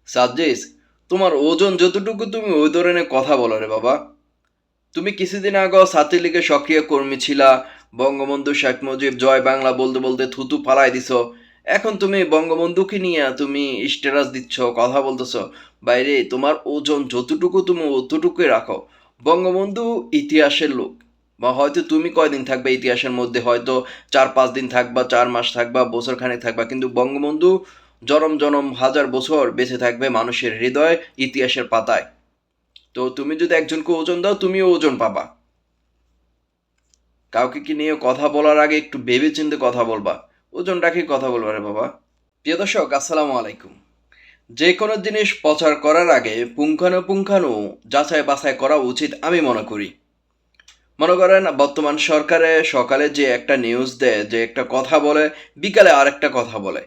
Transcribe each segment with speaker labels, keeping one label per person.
Speaker 1: সাজ্জিস, তোমার ওজন যতটুকু তুমি ওই ধরনের কথা বলো রে বাবা। তুমি কিছুদিন আগেও ছাত্রলীগের সক্রিয় কর্মী ছিলা, বঙ্গবন্ধু শেখ মুজিব জয় বাংলা বলতে বলতে থুতু ফালাই দিছো। এখন তুমি বঙ্গবন্ধুকে নিয়ে তুমি স্ট্যাটাস দিচ্ছ, কথা বলতেছো। বাইরে তোমার ওজন যতটুকু তুমি অতটুকুই রাখো। বঙ্গবন্ধু ইতিহাসের লোক, বা হয়তো তুমি কয়দিন থাকবে ইতিহাসের মধ্যে, হয়তো 4-5 দিন থাকবা, 4 মাস থাকবা, বছরখানেক থাকবা, কিন্তু বঙ্গবন্ধু জনম জনম হাজার বছর বেঁচে থাকবে মানুষের হৃদয়, ইতিহাসের পাতায়। তো তুমি যদি একজনকে ওজন দাও, তুমিও ওজন পাবা। কাউকে কি নিয়ে কথা বলার আগে একটু ভেবে চিন্তে কথা বলবা। ওজন রাখি কথা বলবা রে বাবা। প্রিয় দর্শক, আসসালামু আলাইকুম। যে কোনো জিনিস প্রচার করার আগে পুঙ্খানু যাচাই বাছাই করা উচিত আমি মনে করি। মনে করেন বর্তমান সরকারে সকালে যে একটা নিউজ দেয়, যে একটা কথা বলে, বিকালে আরেকটা কথা বলে।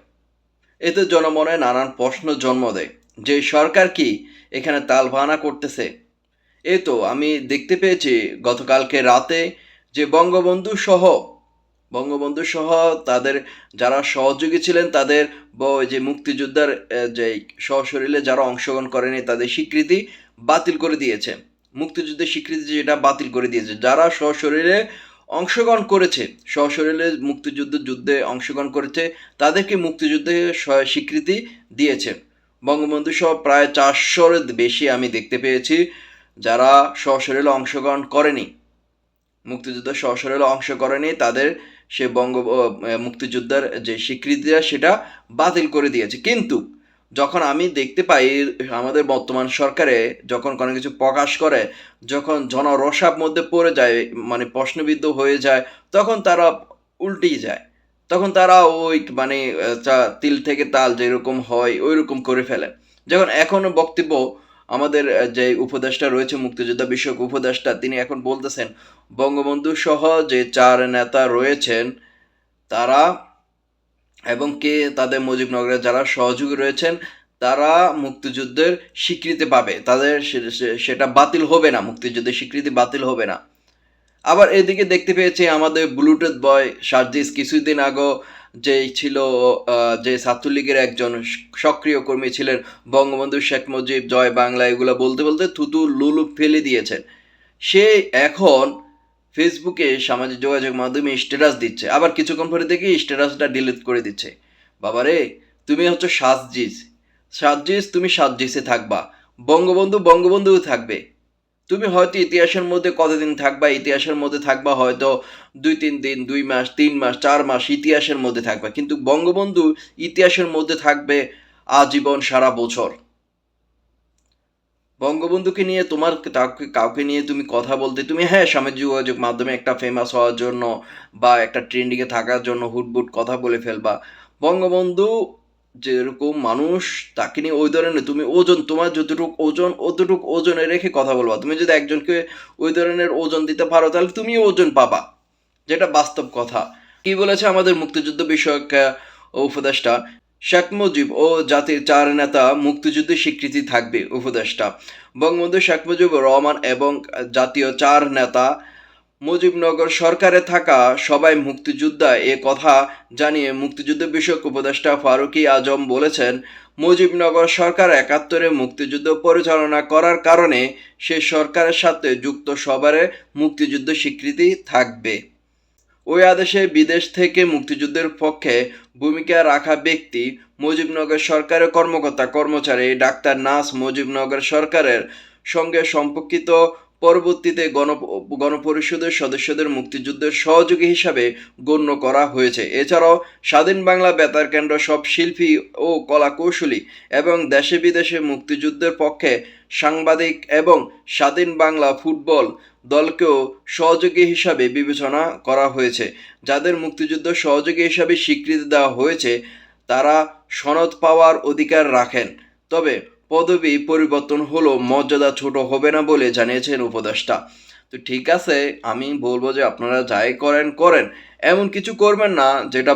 Speaker 1: এতে জনমনে নানান প্রশ্ন জন্ম দেয় যে সরকার কি এখানে তালবাহানা করতেছে। এই তো আমি দেখতে পেয়েছি গতকালকে রাতে যে বঙ্গবন্ধু সহ তাদের যারা সহযোগী ছিলেন, তাদের যে মুক্তিযোদ্ধার যে সশরীরে যারা অংশগ্রহণ করেনি তাদের স্বীকৃতি বাতিল করে দিয়েছে। মুক্তিযুদ্ধের স্বীকৃতি যেটা বাতিল করে দিয়েছে, যারা সশরীরে অংশগ্রহণ করেছে, সশরীরে যুদ্ধে অংশগ্রহণ করেছে, তাদেরকে মুক্তিযুদ্ধের স্বীকৃতি দিয়েছে। বঙ্গবন্ধু সহ প্রায় 400-এর বেশি আমি দেখতে পেয়েছি যারা সশরীরে অংশগ্রহণ করেনি, মুক্তিযুদ্ধে সশরীরে অংশ করেনি, তাদের সে মুক্তিযোদ্ধার যে স্বীকৃতিটা সেটা বাতিল করে দিয়েছে। কিন্তু যখন আমি দেখতে পাই আমাদের বর্তমান সরকারে যখন কোনো কিছু প্রকাশ করে, যখন জনরসার মধ্যে পড়ে যায়, মানে প্রশ্নবিদ্ধ হয়ে যায়, তখন তারা উল্টেই যায়। তখন তারা ওই মানে তিল থেকে তাল যেরকম হয় ওই রকম করে ফেলে। যখন এখনো বক্তব্য আমাদের যে উপদেষ্টা রয়েছে, মুক্তিযোদ্ধা বিষয়ক উপদেষ্টা, তিনি এখন বলতেছেন বঙ্গবন্ধু সহ যে 4 নেতা রয়েছেন তারা, এবং কে তাদের মুজিবনগরের যারা সহযোগী রয়েছেন, তারা মুক্তিযুদ্ধের স্বীকৃতি পাবে, তাদের সেটা বাতিল হবে না, মুক্তিযুদ্ধের স্বীকৃতি বাতিল হবে না। আবার এদিকে দেখতে পেয়েছি আমাদের ব্লুটুথ বয় সার্জিস কিছুদিন আগে যেই ছিল, যে ছাত্রলীগের একজন সক্রিয় কর্মী ছিলেন, বঙ্গবন্ধু শেখ মুজিব জয় বাংলা এগুলো বলতে বলতে থুতু লুলু ফেলে দিয়েছেন। সে এখন ফেসবুকে সামাজিক যোগাযোগ মাধ্যমে স্ট্যাটাস দিচ্ছে, আবার কিছুক্ষণ পরে দেখি স্ট্যাটাসটা ডিলিট করে দিচ্ছে। বাবারে, তুমি হচ্ছে সার্জিস। সার্জিস, তুমি সার্জিসে থাকবা, বঙ্গবন্ধু বঙ্গবন্ধু থাকবে। তুমি হয়তো ইতিহাসের মধ্যে কতদিন থাকবা, ইতিহাসের মধ্যে থাকবা হয়তো 2-3 দিন, 2 মাস, 3 মাস, 4 মাস ইতিহাসের মধ্যে থাকবা, কিন্তু বঙ্গবন্ধু ইতিহাসের মধ্যে থাকবে আজীবন, সারা বছর। বঙ্গবন্ধুকে নিয়ে তোমার কাউকে নিয়ে তুমি কথা বলতে, তুমি হ্যাঁ সামাজিক যোগাযোগ মাধ্যমে একটা ফেমাস হওয়ার জন্য বা একটা ট্রেন্ডিংয়ে থাকার জন্য হুটবুট কথা বলে ফেলবা। বঙ্গবন্ধু যেরকম মানুষ, তাকে নিয়ে ওই ধরনের তুমি ওজন, তোমার যতটুকু ওজন অতটুকু ওজনে রেখে কথা বলবা। তুমি যদি একজনকে ওই ধরনের ওজন দিতে পারো, তাহলে তুমিও ওজন পাবা, যেটা বাস্তব কথা। কি বলেছে আমাদের মুক্তিযুদ্ধ বিষয়ক উপদেষ্টা? শেখ মুজিব ও জাতির 4 নেতা মুক্তিযুদ্ধের স্বীকৃতি থাকবে। উপদেষ্টা বঙ্গবন্ধু শেখ মুজিবুর রহমান এবং জাতীয় 4 নেতা মুজিবনগর সরকারে থাকা সবাই মুক্তিযোদ্ধা, এ কথা জানিয়ে মুক্তিযুদ্ধ বিষয়ক উপদেষ্টা ফারুকী আজম বলেছেন, মুজিবনগর সরকার 71-এ মুক্তিযুদ্ধ পরিচালনা করার কারণে সে সরকারের সাথে যুক্ত সবার মুক্তিযুদ্ধ স্বীকৃতি থাকবে। ওই আদেশে বিদেশ থেকে মুক্তিযুদ্ধের পক্ষে ভূমিকা রাখা ব্যক্তি, মুজিবনগর সরকারের কর্মকর্তা কর্মচারী, ডাক্তার, নার্স মুজিবনগর সরকারের সঙ্গে সম্পর্কিত পরবর্তীতে গণপরিষদের সদস্যদের মুক্তিযুদ্ধের সহযোগী হিসাবে গণ্য করা হয়েছে। এছাড়াও স্বাধীন বাংলা বেতার কেন্দ্র সব শিল্পী ও কলাকৌশলী এবং দেশে বিদেশে মুক্তিযুদ্ধের পক্ষে সাংবাদিক এবং স্বাধীন বাংলা ফুটবল দলকেও সহযোগী হিসাবে বিবেচনা করা হয়েছে। যাদের মুক্তিযুদ্ধ সহযোগী হিসাবে স্বীকৃতি দেওয়া হয়েছে তারা সনদ পাওয়ার অধিকার রাখেন, তবে পদবি পরিবর্তন হলেও মর্যাদা ছোট হবে না বলে জানিয়েছেন উপদেষ্টা। তো ঠিক আছে, আমি বলবো যে আপনারা যাই করেন করেন, এমন কিছু করবেন না যেটা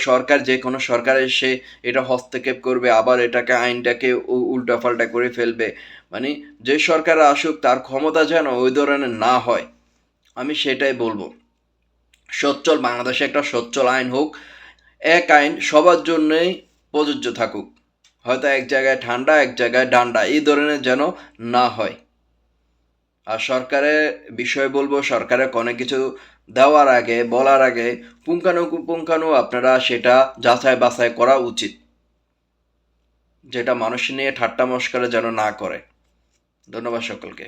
Speaker 1: সরকার, যে কোনো সরকার এসে এটা হস্তক্ষেপ করবে, আবার এটাকে আইনটাকে উল্টাপাল্টা করে ফেলবে। মানে যে সরকার আসুক তার ক্ষমতা যেন ওই ধরনের না হয়, আমি সেটাই বলবো। সচ্ছল বাংলাদেশে একটা সচ্ছল আইন হোক, এক আইন সবার জন্যই প্রযোজ্য থাকুক। হয়তো এক জায়গায় ঠান্ডা এক জায়গায় ডান্ডা, এই ধরনের যেন না হয়। আর সরকারের বিষয় বলবো, সরকারের কোনো কিছু দেওয়ার আগে বলার আগে পুঙ্খানু আপনারা সেটা যাচাই বাছাই করা উচিত, যেটা মানুষ নিয়ে ঠাট্টা মশকরা যেন না করে। ধন্যবাদ সকলকে।